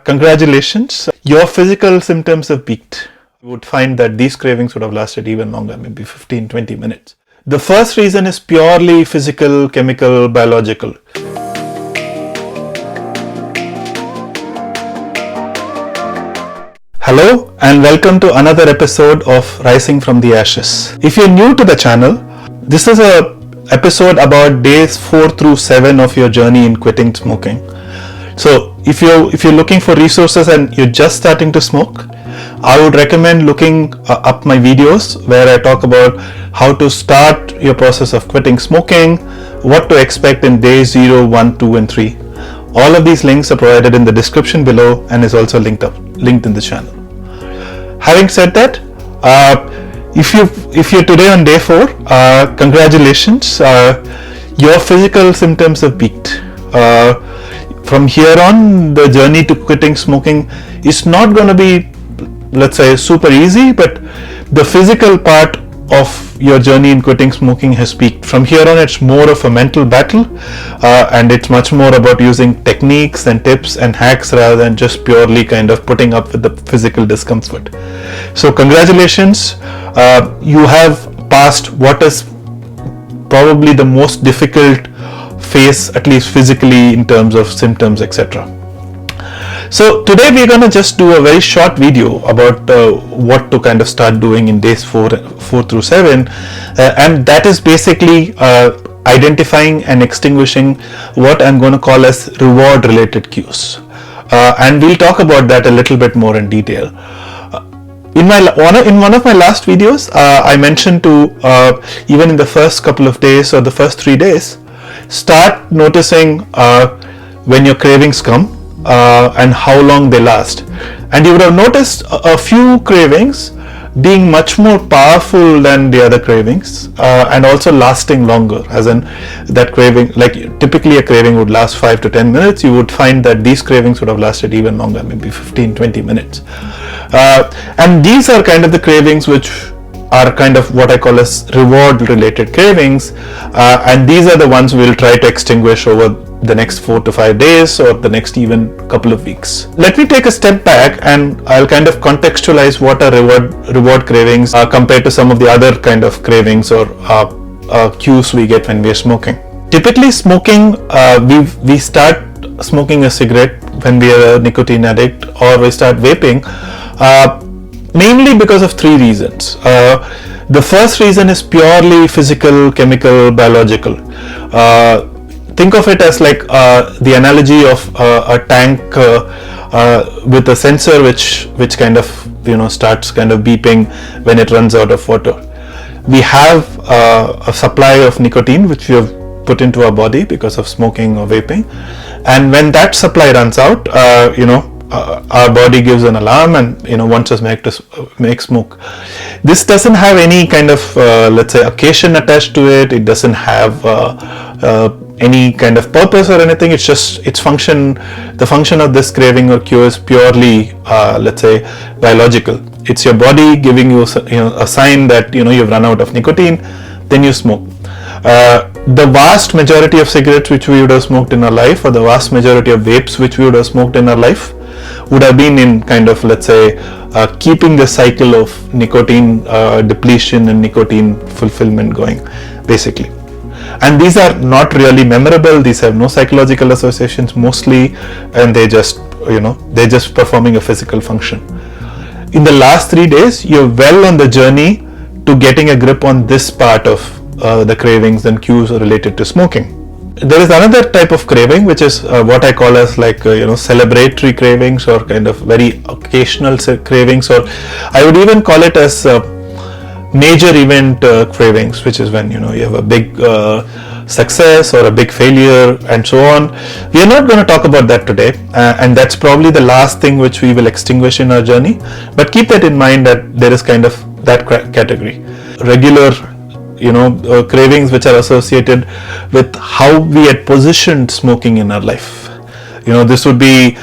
Congratulations, your physical symptoms have peaked. You would find that these cravings would have lasted even longer, maybe 15-20 minutes. The first reason is purely physical, chemical, biological. Hello and welcome to another episode of Rising from the Ashes. If you're new to the channel, this is an episode about days 4 through 7 of your journey in quitting smoking. So if you're looking for resources and you're just starting to smoke, I would recommend looking up my videos where I talk about how to start your process of quitting smoking, what to expect in day 0, 1, 2 and 3. All of these links are provided in the description below and is also linked in the channel. Having said that, if you're today on day 4, congratulations, your physical symptoms have peaked. From here on, the journey to quitting smoking is not going to be, let's say, super easy, but the physical part of your journey in quitting smoking has peaked. From here on, it's more of a mental battle, and it's much more about using techniques and tips and hacks rather than just purely kind of putting up with the physical discomfort. So congratulations, you have passed what is probably the most difficult phase, at least physically, in terms of symptoms, etc. So today we're going to just do a very short video about what to kind of start doing in days 4 through 7, and that is basically identifying and extinguishing what I'm going to call as reward related cues, and we'll talk about that a little bit more in detail. In one of my last videos, I mentioned to even in the first couple of days or the first 3 days, start noticing when your cravings come and how long they last. And you would have noticed a few cravings being much more powerful than the other cravings, and also lasting longer, as in that craving, like typically a craving would last 5 to 10 minutes, you would find that these cravings would have lasted even longer, maybe 15-20 minutes. And these are kind of the cravings which are kind of what I call as reward related cravings, and these are the ones we'll try to extinguish over the next 4 to 5 days or the next even couple of weeks. Let me take a step back and I'll kind of contextualize what are reward cravings compared to some of the other kind of cravings or cues we get when we're smoking. Typically smoking, we start smoking a cigarette when we are a nicotine addict, or we start vaping, mainly because of 3 reasons. The first reason is purely physical, chemical, biological. Think of it as like the analogy of a tank with a sensor which kind of starts kind of beeping when it runs out of water. We have a supply of nicotine which we have put into our body because of smoking or vaping, and when that supply runs out, our body gives an alarm and wants us to make smoke. This doesn't have any kind of let's say occasion attached to it. It doesn't have any kind of purpose or anything. It's just the function of this craving or cue is purely let's say biological. It's your body giving you a sign that you've run out of nicotine, then you smoke. The vast majority of cigarettes which we would have smoked in our life, or the vast majority of vapes which we would have smoked in our life, would have been in kind of, let's say, keeping the cycle of nicotine depletion and nicotine fulfillment going, basically. And these are not really memorable. These have no psychological associations mostly, and they're just performing a physical function. In the last 3 days, you're well on the journey to getting a grip on this part of the cravings and cues related to smoking. There is another type of craving which is what I call as like celebratory cravings, or kind of very occasional cravings, or I would even call it as major event cravings, which is when you have a big success or a big failure and so on. We are not going to talk about that today, and that's probably the last thing which we will extinguish in our journey, but keep that in mind that there is kind of that category. Regular cravings which are associated with how we had positioned smoking in our life. This would be,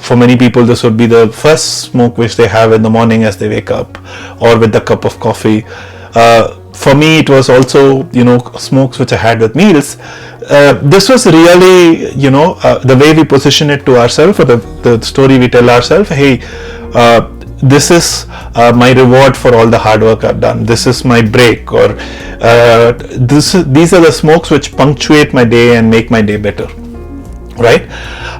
for many people, this would be the first smoke which they have in the morning as they wake up, or with a cup of coffee. for me, it was also, smokes which I had with meals. This was really, the way we position it to ourselves, or the story we tell ourselves. Hey, this is my reward for all the hard work I've done. This is my break, or these are the smokes which punctuate my day and make my day better, right?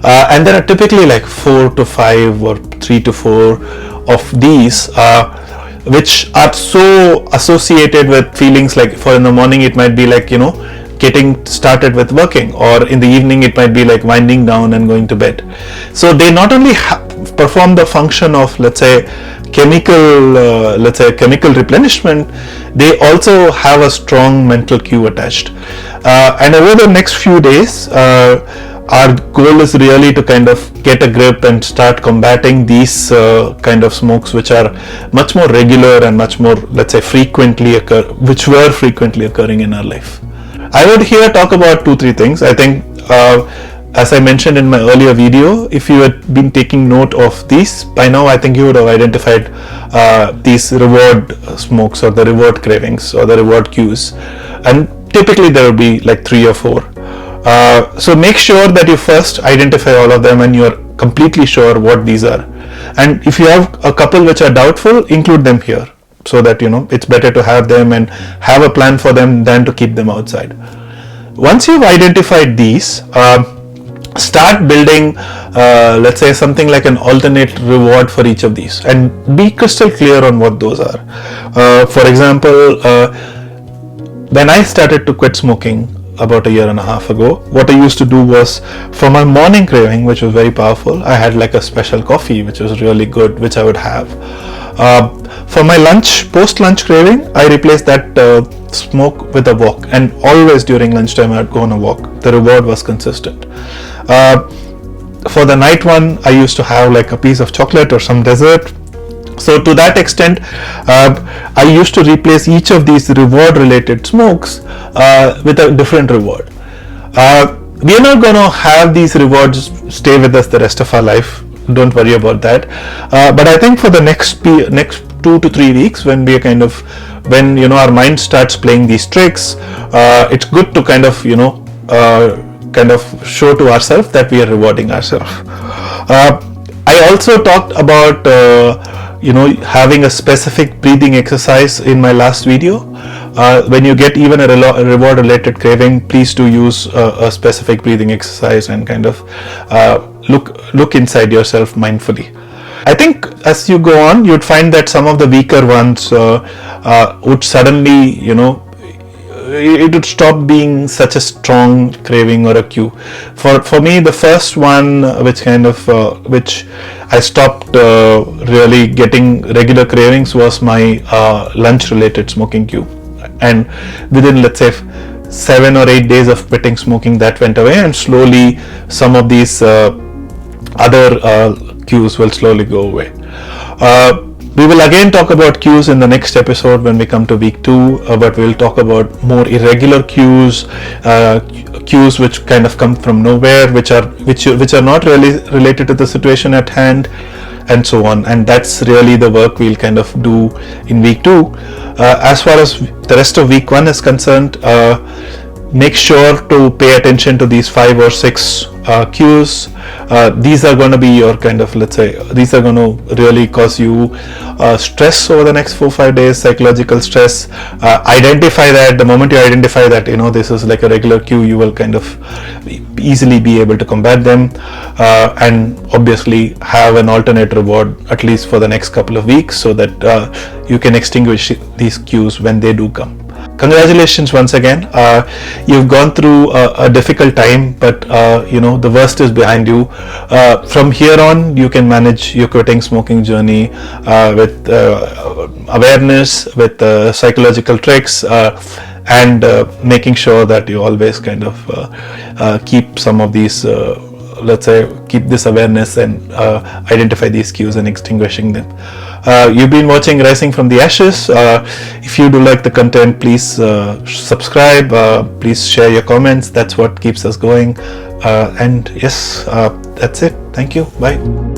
And there are typically like 4 to 5 or 3 to 4 of these, which are so associated with feelings like, for in the morning it might be like, getting started with working, or in the evening it might be like winding down and going to bed. So they not only perform the function of, let's say, chemical replenishment, they also have a strong mental cue attached. And over the next few days, our goal is really to kind of get a grip and start combating these kind of smokes, which are much more regular and much more, let's say, which were frequently occurring in our life. I would here talk about 2-3 things. I think, as I mentioned in my earlier video, if you had been taking note of these, by now I think you would have identified these reward smokes, or the reward cravings, or the reward cues. And typically there will be like 3 or 4. So make sure that you first identify all of them and you're completely sure what these are. And if you have a couple which are doubtful, include them here, so that it's better to have them and have a plan for them than to keep them outside. Once you've identified these, start building, let's say, something like an alternate reward for each of these, and be crystal clear on what those are. For example, when I started to quit smoking about 1.5 years ago, what I used to do was, for my morning craving, which was very powerful, I had like a special coffee which was really good, which I would have. For my post-lunch craving, I replaced that smoke with a walk, and always during lunchtime I'd go on a walk. The reward was consistent. For the night one, I used to have like a piece of chocolate or some dessert. So to that extent, I used to replace each of these reward related smokes with a different reward. We are not going to have these rewards stay with us the rest of our life. Don't worry about that. But I think for the next 2 to 3 weeks, when we are when our mind starts playing these tricks, it's good to kind of show to ourselves that we are rewarding ourselves. I also talked about having a specific breathing exercise in my last video. When you get even a reward related craving, please do use a specific breathing exercise and kind of look inside yourself mindfully. I think as you go on, you'd find that some of the weaker ones would suddenly, it would stop being such a strong craving or a cue. For me, the first one, which I stopped really getting regular cravings, was my lunch related smoking cue. And within, let's say, 7 or 8 days of quitting smoking, that went away, and slowly some of these other cues will slowly go away. We will again talk about cues in the next episode when we come to week 2, but we'll talk about more irregular cues, cues which kind of come from nowhere, which are not really related to the situation at hand, and so on. And that's really the work we'll kind of do in week 2. As far as the rest of week 1 is concerned, make sure to pay attention to these 5 or 6 cues. These are going to be your kind of, let's say, these are going to really cause you stress over the next 4-5 days, psychological stress. Identify that. The moment you identify that, this is like a regular cue, you will kind of easily be able to combat them, and obviously have an alternate reward at least for the next couple of weeks, so that you can extinguish these cues when they do come. Congratulations once again. You've gone through a difficult time, but the worst is behind you. From here on, you can manage your quitting smoking journey with awareness, with psychological tricks, and making sure that you always kind of keep some of these, let's say, keep this awareness and identify these cues and extinguishing them. You've been watching Rising from the Ashes. If you do like the content, please subscribe, please share your comments. That's what keeps us going. And yes, that's it. Thank you. Bye.